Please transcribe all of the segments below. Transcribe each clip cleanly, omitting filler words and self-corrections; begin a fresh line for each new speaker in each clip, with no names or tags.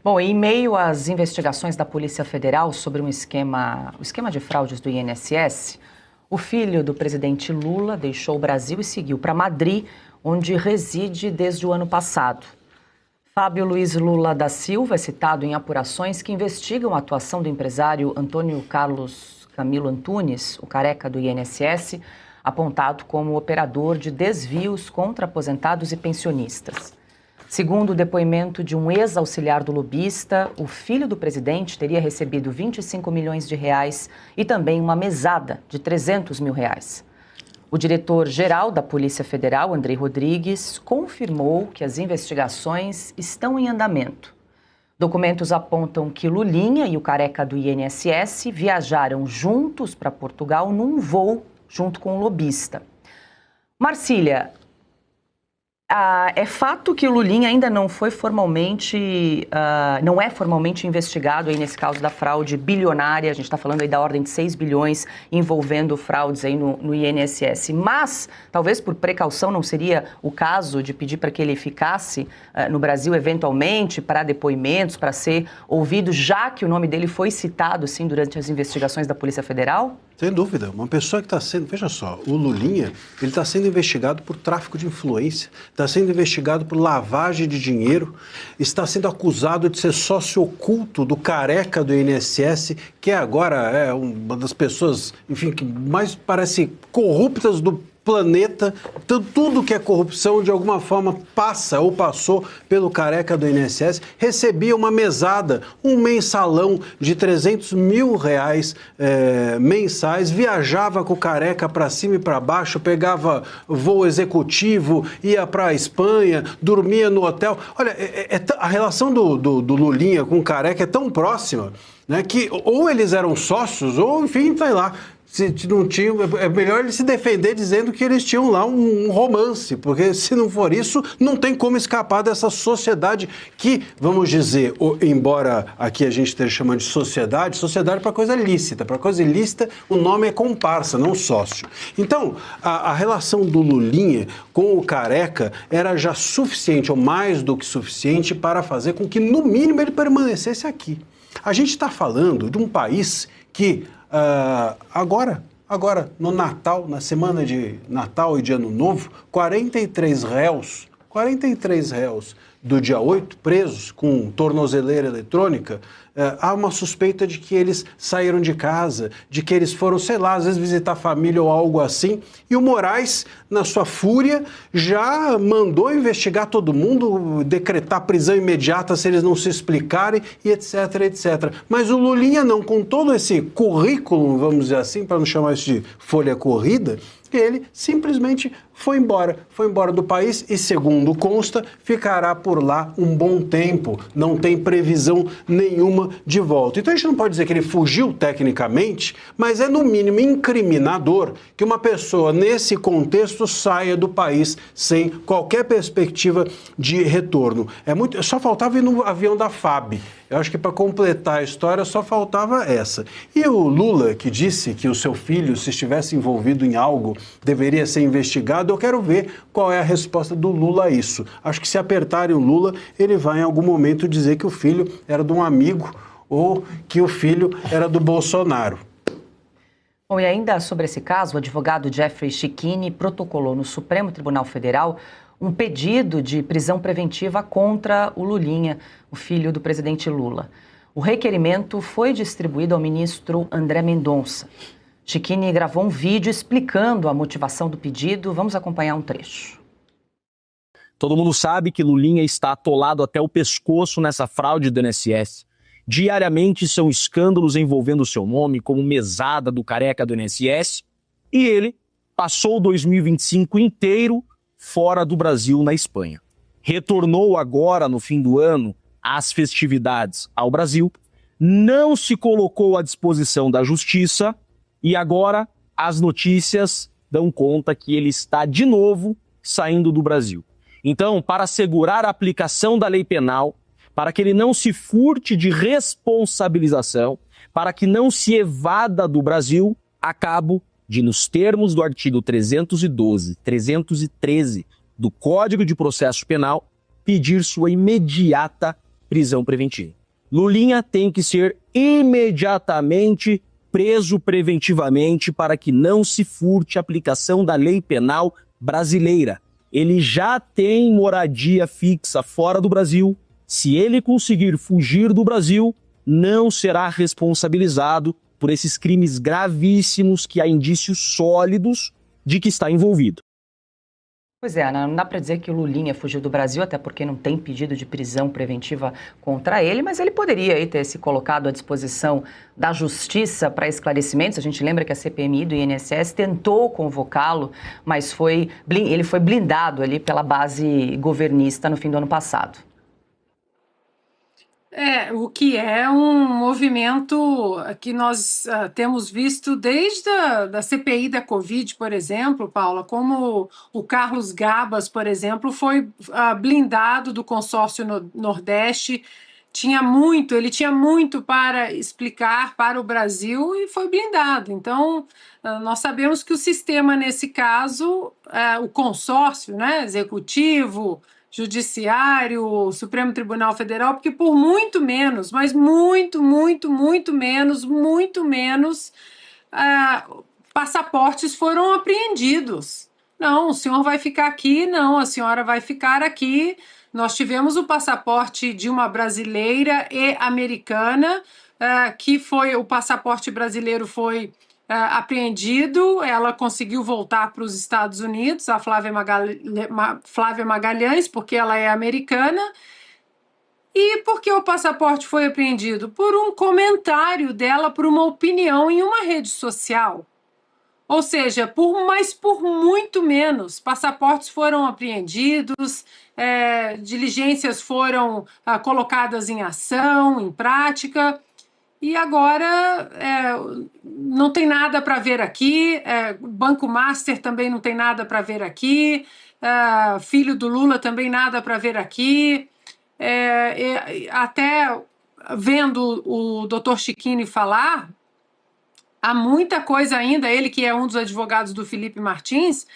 Bom, em meio às investigações da Polícia Federal sobre o esquema de fraudes do INSS, o filho do presidente Lula deixou o Brasil e seguiu para Madrid, onde reside desde o ano passado. Fábio Luiz Lula da Silva é citado em apurações que investigam a atuação do empresário Antônio Carlos Camilo Antunes, o careca do INSS, apontado como operador de desvios contra aposentados e pensionistas. Segundo o depoimento de um ex-auxiliar do lobista, o filho do presidente teria recebido 25 milhões de reais e também uma mesada de 300 mil reais. O diretor-geral da Polícia Federal, Andrei Rodrigues, confirmou que as investigações estão em andamento. Documentos apontam que Lulinha e o careca do INSS viajaram juntos para Portugal num voo junto com o lobista. Marcília, é fato que o Lulinha ainda não foi formalmente, não é formalmente investigado aí nesse caso da fraude bilionária, a gente está falando aí da ordem de 6 bilhões envolvendo fraudes aí no INSS, mas talvez por precaução não seria o caso de pedir para que ele ficasse no Brasil eventualmente para depoimentos, para ser ouvido, já que o nome dele foi citado sim durante as investigações da Polícia Federal?
Sem dúvida, uma pessoa que está sendo, veja só, o Lulinha, ele está sendo investigado por tráfico de influência, está sendo investigado por lavagem de dinheiro, está sendo acusado de ser sócio oculto do careca do INSS, que agora é uma das pessoas, enfim, que mais parece corruptas do planeta. Tudo que é corrupção, de alguma forma, passa ou passou pelo careca do INSS, recebia uma mesada, um mensalão de 300 mil reais mensais, viajava com o careca para cima e para baixo, pegava voo executivo, ia para a Espanha, dormia no hotel. Olha, a relação do Lulinha com o careca é tão próxima, né, que ou eles eram sócios, ou enfim, sei lá. Se não tinham, é melhor ele se defender dizendo que eles tinham lá um romance, porque se não for isso, não tem como escapar dessa sociedade que, vamos dizer, embora aqui a gente esteja chamando de sociedade para coisa lícita. Para coisa ilícita, o nome é comparsa, não sócio. Então, a relação do Lulinha com o careca era já suficiente, ou mais do que suficiente, para fazer com que, no mínimo, ele permanecesse aqui. A gente está falando de um país que agora, no Natal, na semana de Natal e de Ano Novo, 43 réus do dia 8, presos com tornozeleira eletrônica, há uma suspeita de que eles saíram de casa, de que eles foram, sei lá, às vezes visitar a família ou algo assim, e o Moraes, na sua fúria, já mandou investigar todo mundo, decretar prisão imediata se eles não se explicarem, e etc, etc. Mas o Lulinha não, com todo esse currículo, vamos dizer assim, para não chamar isso de folha corrida, ele simplesmente foi embora do país e, segundo consta, ficará por lá um bom tempo, não tem previsão nenhuma de volta. Então a gente não pode dizer que ele fugiu tecnicamente, mas é no mínimo incriminador que uma pessoa nesse contexto saia do país sem qualquer perspectiva de retorno. Só faltava ir no avião da FAB. Eu acho que para completar a história só faltava essa. E o Lula, que disse que o seu filho, se estivesse envolvido em algo, deveria ser investigado, eu quero ver qual é a resposta do Lula a isso. Acho que se apertarem o Lula, ele vai em algum momento dizer que o filho era de um amigo ou que o filho era do Bolsonaro.
Bom, e ainda sobre esse caso, o advogado Jeffrey Schichini protocolou no Supremo Tribunal Federal um pedido de prisão preventiva contra o Lulinha, o filho do presidente Lula. O requerimento foi distribuído ao ministro André Mendonça. Schichini gravou um vídeo explicando a motivação do pedido. Vamos acompanhar um trecho.
Todo mundo sabe que Lulinha está atolado até o pescoço nessa fraude do INSS. Diariamente são escândalos envolvendo o seu nome, como mesada do careca do INSS, e ele passou 2025 inteiro fora do Brasil, na Espanha. Retornou agora, no fim do ano, às festividades ao Brasil, não se colocou à disposição da justiça e agora as notícias dão conta que ele está de novo saindo do Brasil. Então, para assegurar a aplicação da lei penal, para que ele não se furte de responsabilização, para que não se evada do Brasil, acabo de, nos termos do artigo 312, 313 do Código de Processo Penal, pedir sua imediata prisão preventiva. Lulinha tem que ser imediatamente preso preventivamente para que não se furte a aplicação da lei penal brasileira. Ele já tem moradia fixa fora do Brasil. Se ele conseguir fugir do Brasil, não será responsabilizado por esses crimes gravíssimos que há indícios sólidos de que está envolvido.
Pois é, Ana, não dá para dizer que o Lulinha fugiu do Brasil, até porque não tem pedido de prisão preventiva contra ele, mas ele poderia aí ter se colocado à disposição da Justiça para esclarecimentos. A gente lembra que a CPMI do INSS tentou convocá-lo, mas ele foi blindado ali pela base governista no fim do ano passado.
O que é um movimento que nós temos visto desde da CPI da Covid, por exemplo, Paula, como o Carlos Gabas, por exemplo, foi blindado do consórcio Nordeste, ele tinha muito para explicar para o Brasil e foi blindado. Então, nós sabemos que o sistema, nesse caso, o consórcio, né, executivo, Judiciário, Supremo Tribunal Federal, porque por muito menos, mas muito menos, passaportes foram apreendidos. Não, o senhor vai ficar aqui, não, a senhora vai ficar aqui. Nós tivemos o passaporte de uma brasileira e americana, o passaporte brasileiro foi apreendido, ela conseguiu voltar para os Estados Unidos, a Flávia Magalhães, porque ela é americana. E por que o passaporte foi apreendido? Por um comentário dela, por uma opinião em uma rede social. Ou seja, por muito menos, passaportes foram apreendidos, diligências foram colocadas em ação, em prática. E agora não tem nada para ver aqui, Banco Master também não tem nada para ver aqui, filho do Lula também nada para ver aqui. Até vendo o doutor Chiquini falar, há muita coisa ainda, ele que é um dos advogados do Felipe Martins,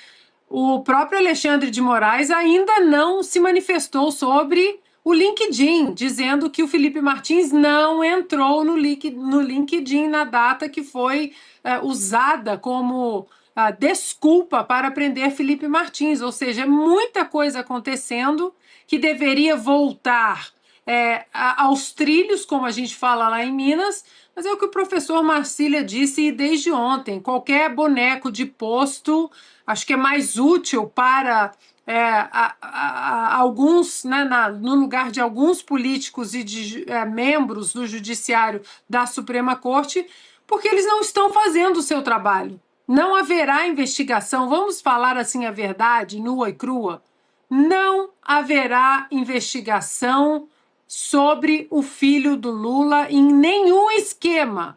o próprio Alexandre de Moraes ainda não se manifestou sobre o LinkedIn, dizendo que o Felipe Martins não entrou no LinkedIn na data que foi usada como desculpa para prender Felipe Martins. Ou seja, muita coisa acontecendo que deveria voltar aos trilhos, como a gente fala lá em Minas, mas é o que o professor Marcília disse desde ontem. Qualquer boneco de posto, acho que é mais útil para alguns, né, no lugar de alguns políticos e de membros do Judiciário da Suprema Corte, porque eles não estão fazendo o seu trabalho. Não haverá investigação, vamos falar assim a verdade, nua e crua, não haverá investigação sobre o filho do Lula em nenhum esquema.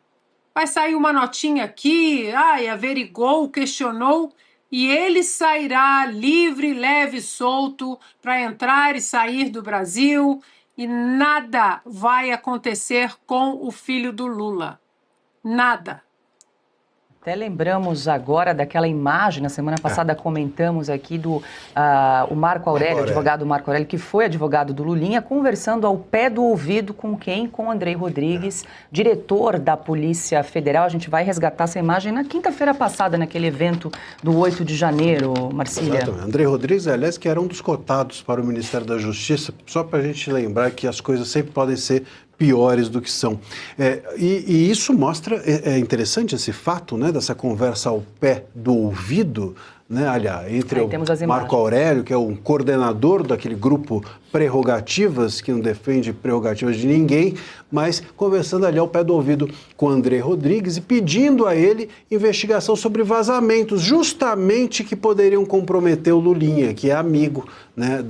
Vai sair uma notinha aqui, averigou, questionou, e ele sairá livre, leve e solto para entrar e sair do Brasil, e nada vai acontecer com o filho do Lula. Nada.
Até lembramos agora daquela imagem, na semana passada comentamos aqui o Marco Aurélio, advogado Marco Aurélio, que foi advogado do Lulinha, conversando ao pé do ouvido com quem? Com Andrei Rodrigues, diretor da Polícia Federal. A gente vai resgatar essa imagem na quinta-feira passada, naquele evento do 8 de janeiro, Marcília.
Exatamente. Andrei Rodrigues, aliás, que era um dos cotados para o Ministério da Justiça, só para a gente lembrar que as coisas sempre podem ser piores do que são. E isso mostra, é interessante esse fato, né, dessa conversa ao pé do ouvido, né, aliás, entre o Marco Aurélio, que é um coordenador daquele grupo Prerrogativas, que não defende prerrogativas de ninguém, mas conversando ali ao pé do ouvido com Andrei Rodrigues e pedindo a ele investigação sobre vazamentos, justamente que poderiam comprometer o Lulinha, que é amigo, né,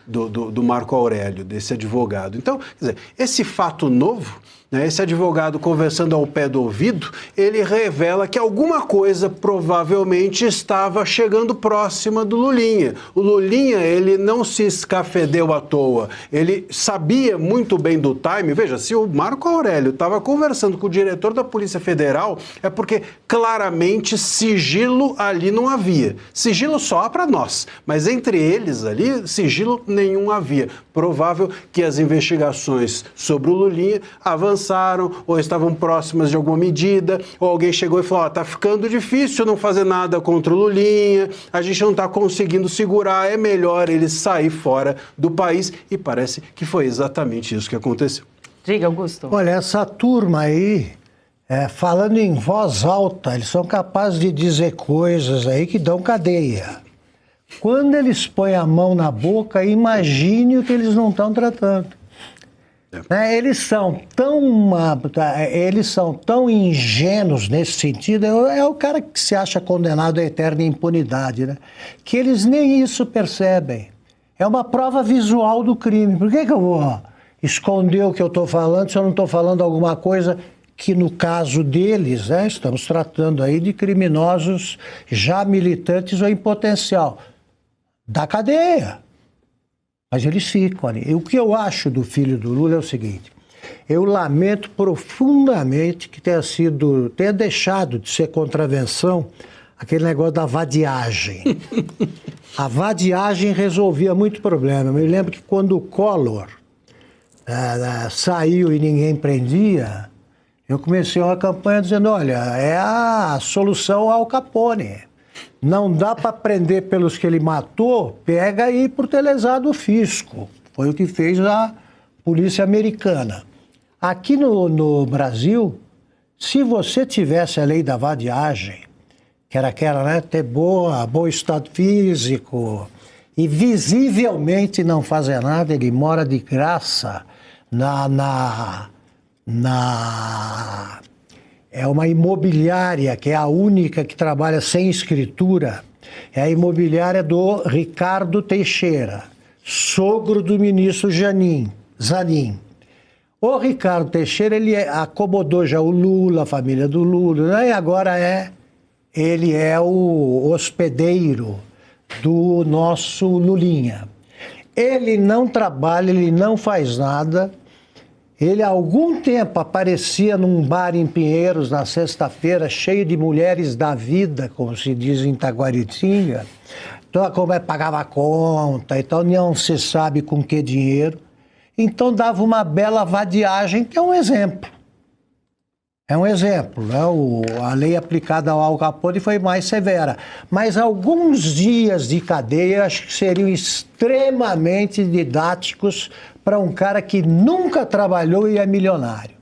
do Marco Aurélio, desse advogado. Então, quer dizer, esse fato novo, né, esse advogado conversando ao pé do ouvido, ele revela que alguma coisa provavelmente estava chegando chegando próxima do Lulinha. O Lulinha, ele não se escafedeu à toa, ele sabia muito bem do time. Veja, se o Marco Aurélio estava conversando com o diretor da Polícia Federal, é porque claramente sigilo ali não havia. Sigilo só há para nós, mas entre eles ali, sigilo nenhum havia. Provável que as investigações sobre o Lulinha avançaram ou estavam próximas de alguma medida, ou alguém chegou e falou, tá ficando difícil não fazer nada contra o Lulinha, a gente não está conseguindo segurar, é melhor ele sair fora do país, e parece que foi exatamente isso que aconteceu.
Diga, Augusto.
Olha, essa turma aí, falando em voz alta, eles são capazes de dizer coisas aí que dão cadeia. Quando eles põem a mão na boca, imagine o que eles não estão tratando. Eles são tão ingênuos nesse sentido, é o cara que se acha condenado à eterna impunidade, né? Que eles nem isso percebem. É uma prova visual do crime. Por que eu vou esconder o que eu estou falando se eu não estou falando alguma coisa que, no caso deles, né, estamos tratando aí de criminosos já militantes ou em potencial da cadeia. Mas eles ficam ali. E o que eu acho do filho do Lula é o seguinte: eu lamento profundamente que tenha deixado de ser contravenção aquele negócio da vadiagem. A vadiagem resolvia muito problema. Eu me lembro que quando o Collor saiu e ninguém prendia, eu comecei uma campanha dizendo, olha, é a solução ao Capone. Não dá para prender pelos que ele matou, pega aí por ter lesado o fisco. Foi o que fez a polícia americana. Aqui no Brasil, se você tivesse a lei da vadiagem, que era aquela, né, ter bom estado físico e visivelmente não fazer nada, ele mora de graça é uma imobiliária que é a única que trabalha sem escritura. É a imobiliária do Ricardo Teixeira, sogro do ministro Zanin. O Ricardo Teixeira, ele acomodou já o Lula, a família do Lula, né? E agora ele é o hospedeiro do nosso Lulinha. Ele não trabalha, ele não faz nada. Ele há algum tempo aparecia num bar em Pinheiros na sexta-feira, cheio de mulheres da vida, como se diz em Taguaritinga. Então, como pagava a conta, então não se sabe com que dinheiro. Então dava uma bela vadiagem, que é um exemplo. É um exemplo, né? A lei aplicada ao Al Capone foi mais severa. Mas alguns dias de cadeia acho que seriam extremamente didáticos para um cara que nunca trabalhou e é milionário.